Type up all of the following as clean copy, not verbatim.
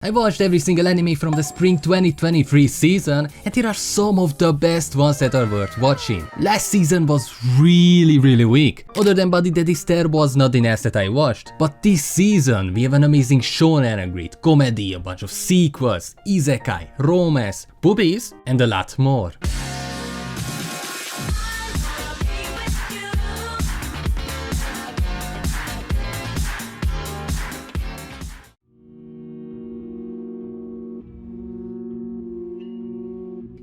I watched every single anime from the spring 2023 season, and here are some of the best ones that are worth watching. Last season was really weak. Other than Body That Is There was nothing else that I watched. But this season we have an amazing shonen grid, comedy, a bunch of sequels, isekai, romance, boobies, and a lot more.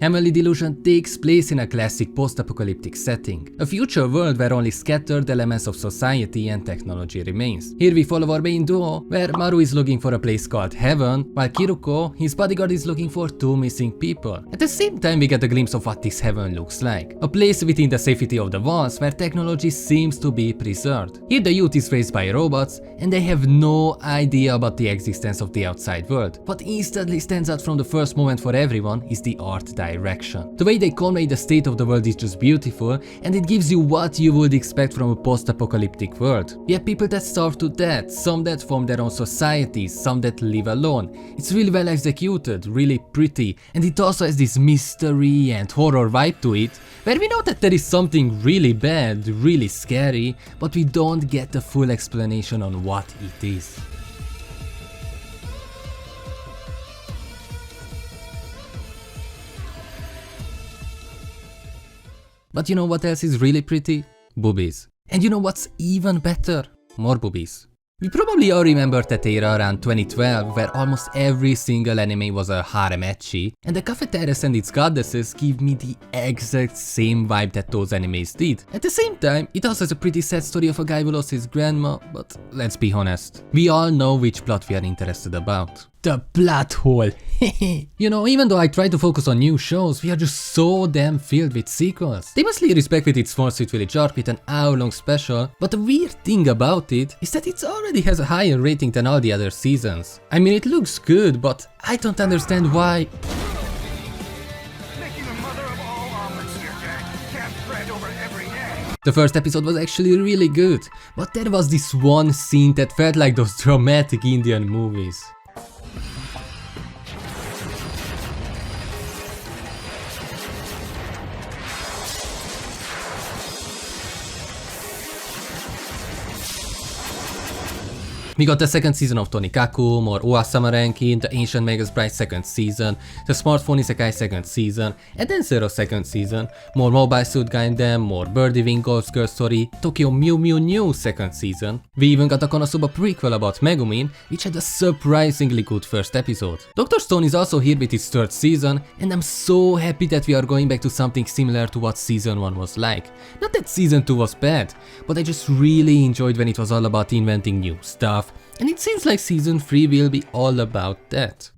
Allele Delusion takes place in a classic post-apocalyptic setting, a future world where only scattered elements of society and technology remains. Here we follow our main duo, where Maru is looking for a place called Heaven, while Kiruko, his bodyguard, is looking for two missing people. At the same time we get a glimpse of what this Heaven looks like, a place within the safety of the walls where technology seems to be preserved. Here the youth is raised by robots, and they have no idea about the existence of the outside world. What instantly stands out from the first moment for everyone is the art direction. The way they convey the state of the world is just beautiful, and it gives you what you would expect from a post-apocalyptic world. We have people that starve to death, some that form their own societies, some that live alone. It's really well executed, really pretty, and it also has this mystery and horror vibe to it, where we know that there is something really bad, really scary, but we don't get the full explanation on what it is. But you know what else is really pretty? Boobies. And you know what's even better? More boobies. We probably all remember that era around 2012 where almost every single anime was a harem ecchi, and the Café Terrace and its goddesses give me the exact same vibe that those animes did. At the same time, it also has a pretty sad story of a guy who lost his grandma, but let's be honest, we all know which plot we are interested about. The plot hole. You know, even though I try to focus on new shows, we are just so damn filled with sequels. They mostly respect with its small sweet village arc with an hour-long special, but the weird thing about it is that it already has a higher rating than all the other seasons. I mean, it looks good, but I don't understand why. The first episode was actually really good, but there was this one scene that felt like those dramatic Indian movies. We got the second season of Tonikaku, more Oasama Rankin, the Ancient Magus Bride second season, the Smartphone Isekai second season, and then Zero second season, more Mobile Suit Gundam, more Birdie Wing Golf Girl Story, Tokyo Mew Mew New second season. We even got a Konosuba prequel about Megumin, which had a surprisingly good first episode. Dr. Stone is also here with its third season, and I'm so happy that we are going back to something similar to what season 1 was like. Not that season 2 was bad, but I just really enjoyed when it was all about inventing new stuff. And it seems like season 3 will be all about that.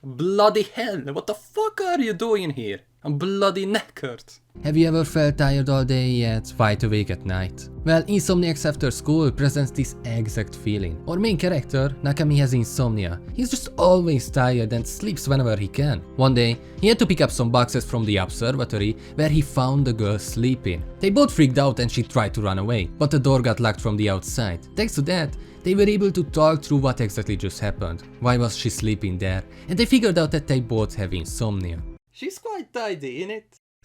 Bloody hell, what the fuck are you doing here? I'm bloody knackered. Have you ever felt tired all day yet wide awake at night? Well, Insomniacs After School presents this exact feeling. Our main character, Nakami, has insomnia. He's just always tired and sleeps whenever he can. One day, he had to pick up some boxes from the observatory where he found the girl sleeping. They both freaked out and she tried to run away, but the door got locked from the outside. Thanks to that, they were able to talk through what exactly just happened. Why was she sleeping there? And they figured out that they both have insomnia. She's quite tidy, innit?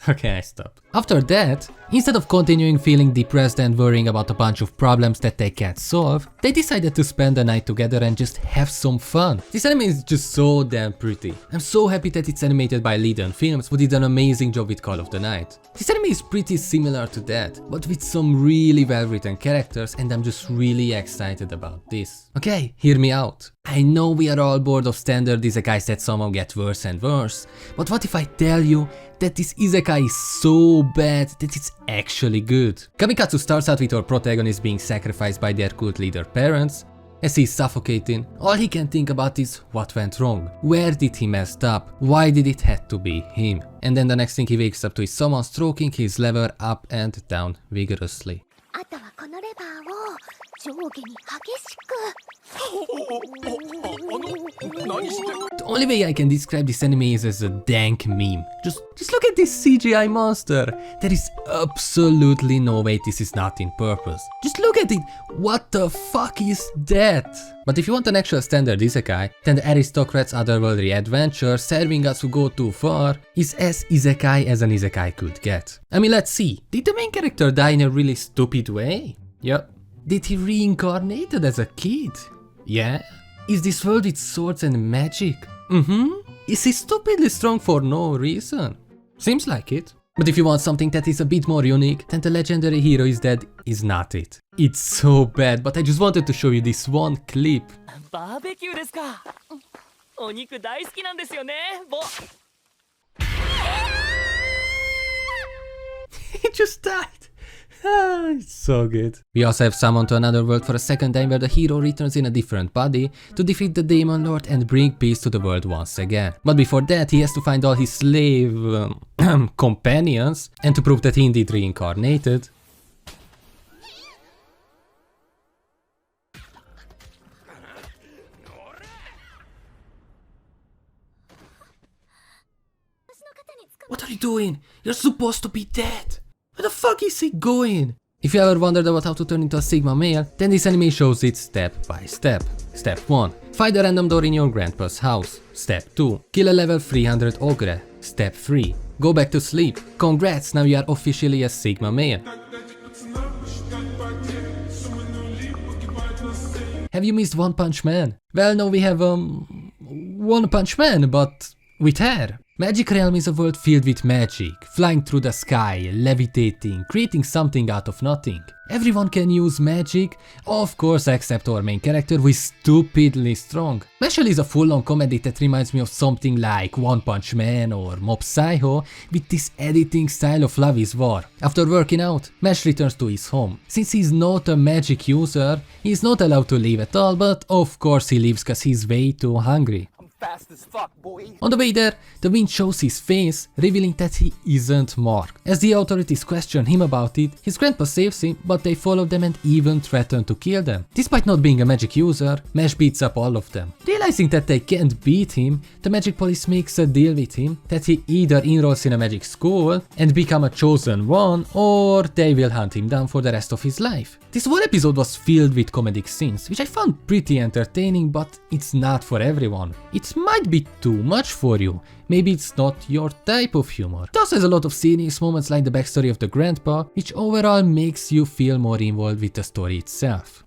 Okay, I stopped. After that, instead of continuing feeling depressed and worrying about a bunch of problems that they can't solve, they decided to spend the night together and just have some fun. This anime is just so damn pretty. I'm so happy that it's animated by Leiden Films, who did an amazing job with Call of the Night. This anime is pretty similar to that, but with some really well written characters, and I'm just really excited about this. Okay, hear me out. I know we are all bored of standard isekais that somehow get worse and worse, but what if I tell you that this isekai is so bad that it's actually good? KamiKatsu starts out with our protagonist being sacrificed by their cult leader parents. As he's suffocating, all he can think about is what went wrong, where did he messed up, why did it have to be him? And then the next thing he wakes up to is someone stroking his lever up and down vigorously. The only way I can describe this anime is as a dank meme. Just look at this CGI monster. There is absolutely no way this is not in purpose. Just look at it. What the fuck is that? But if you want an actual standard isekai, then the Aristocrat's Otherworldly adventure, Serving Us Who Go Too Far, is as isekai as an isekai could get. I mean, let's see. Did the main character die in a really stupid way? Yep. Did he reincarnated as a kid? Yeah. Is this world with swords and magic? Is he stupidly strong for no reason? Seems like it. But if you want something that is a bit more unique, then the legendary hero is dead is not it. It's so bad, but I just wanted to show you this one clip. Barbecue ですか。お肉大好きなんですよね。He just died. It's so good. We also have summoned to another world for a second time where the hero returns in a different body to defeat the Demon Lord and bring peace to the world once again. But before that he has to find all his slave companions, and to prove that he indeed reincarnated, what are you doing? You're supposed to be dead. Where the fuck is he going? If you ever wondered about how to turn into a Sigma male, then this anime shows it step by step. Step 1. Find a random door in your grandpa's house. Step 2. Kill a level 300 ogre. Step 3. Go back to sleep. Congrats, now you are officially a Sigma male. Have you missed One Punch Man? Well, no, we have One Punch Man, but with hair. Magic Realm is a world filled with magic, flying through the sky, levitating, creating something out of nothing. Everyone can use magic, of course except our main character who is stupidly strong. Mashle is a full-on comedy that reminds me of something like One Punch Man or Mob Psycho, with this editing style of Love is War. After working out, Mash returns to his home. Since he's not a magic user, he's not allowed to leave at all, but of course he leaves cause he's way too hungry. Fast as fuck, boy. On the way there, the wind shows his face, revealing that he isn't marked. As the authorities question him about it, his grandpa saves him, but they follow them and even threaten to kill them. Despite not being a magic user, Mash beats up all of them. Realizing that they can't beat him, the magic police makes a deal with him that he either enrolls in a magic school and become a chosen one, or they will hunt him down for the rest of his life. This whole episode was filled with comedic scenes, which I found pretty entertaining, but it's not for everyone. It might be too much for you. Maybe it's not your type of humor. It also has a lot of serious moments like the backstory of the grandpa, which overall makes you feel more involved with the story itself.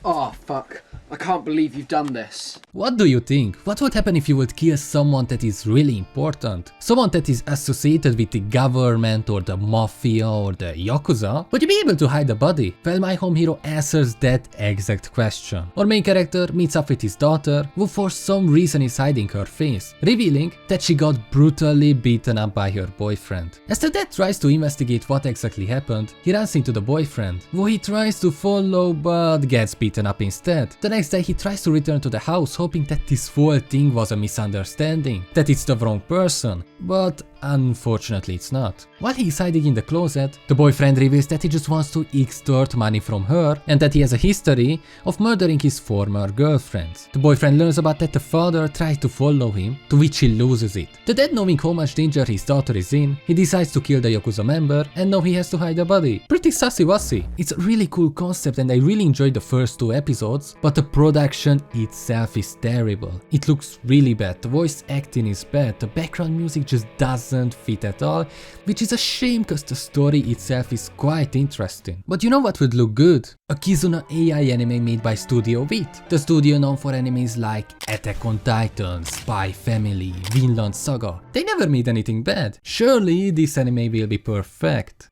Oh fuck, I can't believe you've done this. What do you think? What would happen if you would kill someone that is really important? Someone that is associated with the government or the mafia or the yakuza? Would you be able to hide the body? Well, my home hero answers that exact question. Our main character meets up with his daughter, who for some reason is hiding her face, revealing that she got brutally beaten up by her boyfriend. As the dad tries to investigate what exactly happened, he runs into the boyfriend, who he tries to follow but gets beaten up instead. The next day he tries to return to the house, hoping that this whole thing was a misunderstanding, that it's the wrong person, but unfortunately it's not. While he is hiding in the closet, the boyfriend reveals that he just wants to extort money from her and that he has a history of murdering his former girlfriends. The boyfriend learns about that the father tries to follow him, to which he loses it. The dad, knowing how much danger his daughter is in, he decides to kill the yakuza member, and now he has to hide the body. Pretty sassy-wassy. It's a really cool concept and I really enjoyed the first 2 episodes, but the production itself is terrible. It looks really bad, the voice acting is bad, the background music just doesn't fit at all, which is a shame cause the story itself is quite interesting. But you know what would look good? A Kizuna AI anime made by Studio Wheat, the studio known for animes like Attack on Titan, Spy Family, Vinland Saga. They never made anything bad. Surely this anime will be perfect.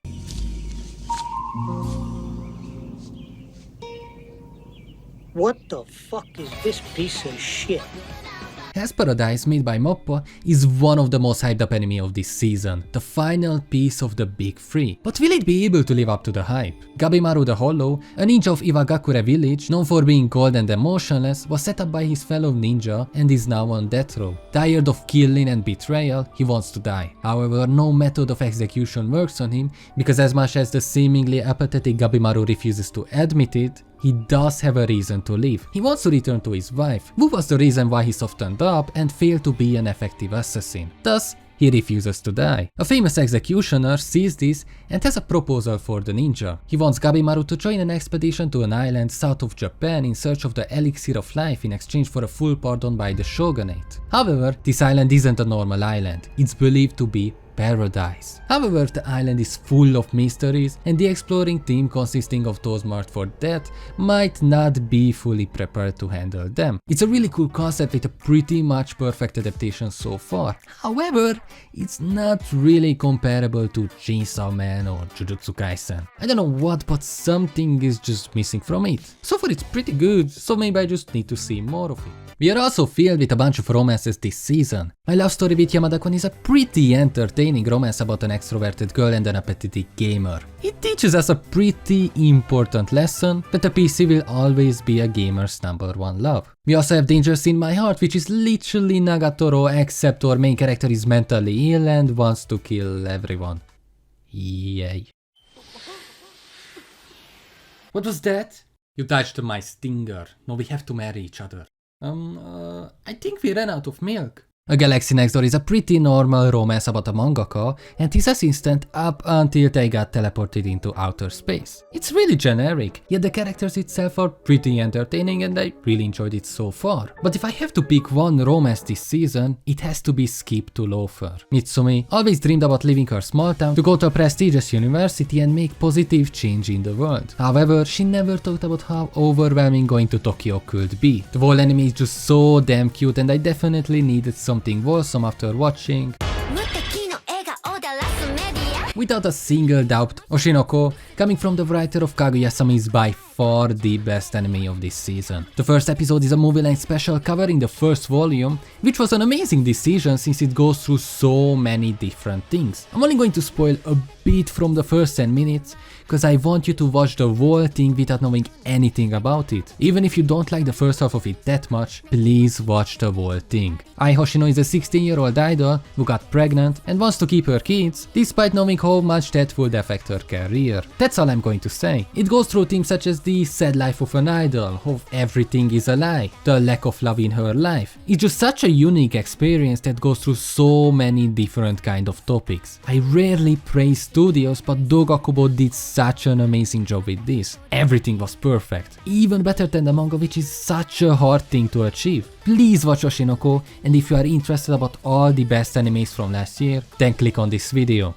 What the fuck is this piece of shit? Hell's Paradise, made by Mappa, is one of the most hyped up anime of this season, the final piece of the big three. But will it be able to live up to the hype? Gabimaru the Hollow, a ninja of Iwagakure village, known for being cold and emotionless, was set up by his fellow ninja and is now on death row. Tired of killing and betrayal, he wants to die. However, no method of execution works on him, because as much as the seemingly apathetic Gabimaru refuses to admit it, he does have a reason to leave. He wants to return to his wife, who was the reason why he softened up and failed to be an effective assassin. Thus, he refuses to die. A famous executioner sees this and has a proposal for the ninja. He wants Gabimaru to join an expedition to an island south of Japan in search of the elixir of life in exchange for a full pardon by the shogunate. However, this island isn't a normal island. It's believed to be paradise. However, the island is full of mysteries and the exploring team, consisting of those marked for death, might not be fully prepared to handle them. It's a really cool concept with a pretty much perfect adaptation so far. However, it's not really comparable to Chainsaw Man or Jujutsu Kaisen. I don't know what, but something is just missing from it. So far it's pretty good, so maybe I just need to see more of it. We are also filled with a bunch of romances this season. My love story with Yamada-kun is a pretty entertaining romance about an extroverted girl and an apathetic gamer. It teaches us a pretty important lesson that a PC will always be a gamer's #1 love. We also have Dangerous in My Heart, which is literally Nagatoro, except our main character is mentally ill and wants to kill everyone. Yay. What was that? You touched my stinger. No, we have to marry each other. I think we ran out of milk. A Galaxy Next Door is a pretty normal romance about a mangaka and his assistant up until they got teleported into outer space. It's really generic, yet the characters itself are pretty entertaining and I really enjoyed it so far. But if I have to pick one romance this season, it has to be Skip to Loafer. Mitsumi always dreamed about leaving her small town to go to a prestigious university and make positive change in the world. However, she never thought about how overwhelming going to Tokyo could be. The whole anime is just so damn cute and I definitely needed something wholesome after watching. Without a single doubt, Oshinoko, coming from the writer of Kaguya-sama, is by far the best anime of this season. The first episode is a movie-length special covering the first volume, which was an amazing decision since it goes through so many different things. I'm only going to spoil a bit from the first 10 minutes, because I want you to watch the whole thing without knowing anything about it. Even if you don't like the first half of it that much, please watch the whole thing. Ai Hoshino is a 16-year-old idol who got pregnant and wants to keep her kids, despite knowing how much that would affect her career. That's all I'm going to say. It goes through themes such as the sad life of an idol, how everything is a lie, the lack of love in her life. It's just such a unique experience that goes through so many different kind of topics. I rarely praise studios, but Dogakubo did such an amazing job with this. Everything was perfect, even better than the manga, which is such a hard thing to achieve. Please watch Oshinoko, and if you are interested about all the best animes from last year, then click on this video.